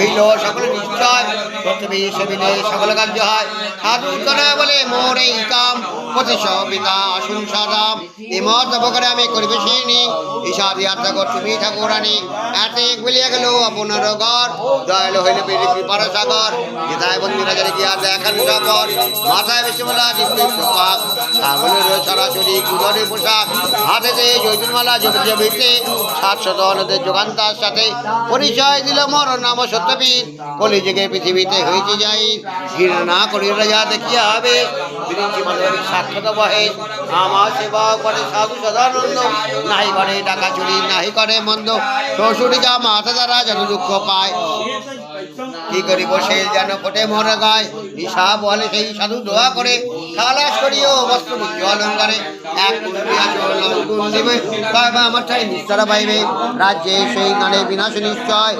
কহিল সকল নিশ্চয় প্রথমে সেবিলে সকল কার্য হয় সাধু চলে বলে মোর এই কাম প্রতিশোভিতা আসুন সাদাম এমত অপকারে আমি করিবে সিনি ঈশা দিয়া থাকো তুমি ঠাকুরানী এতে বলিয়া গেল আপনার ঘর দয়াল হইলে পেরে কৃপার সাগর গীতায় বন্দিরা যারা গিয়া দেখান সাগর মাথায় বেশি বলা দীপ্ত পাক ছাগলের সরাসরি কুদরের পোশাক হাতেতে জৈতুনমালা জমিতে ভিতে 700 অনদের যোগান তার সাথে পরিচয় দিল মোর নাম সত্যপীঠ কলিযুগে পৃথিবীতে হয়েছে যাই ঘৃণা না করি রাজা দেখিয়া হবে বিরিঞ্চি মাধবী সাক্ষাৎ বহে আমার সেবা করে সাধু সদানন্দ নাহি করে টাকা চুরি নাহি করে মন্দ শ্বশুরিকা মাথা দ্বারা যত দুঃখ পায় কি করি বসে যেন ফোটে মোর গায় ঈশা বলে সেই সাধু দোয়া করে খালাস করিও বস্ত্র অলঙ্কারে এক দিবে আমার ঠাই নিস্তারা পাইবে রাজ্যে সেই নালে বিনাশ নিশ্চয়।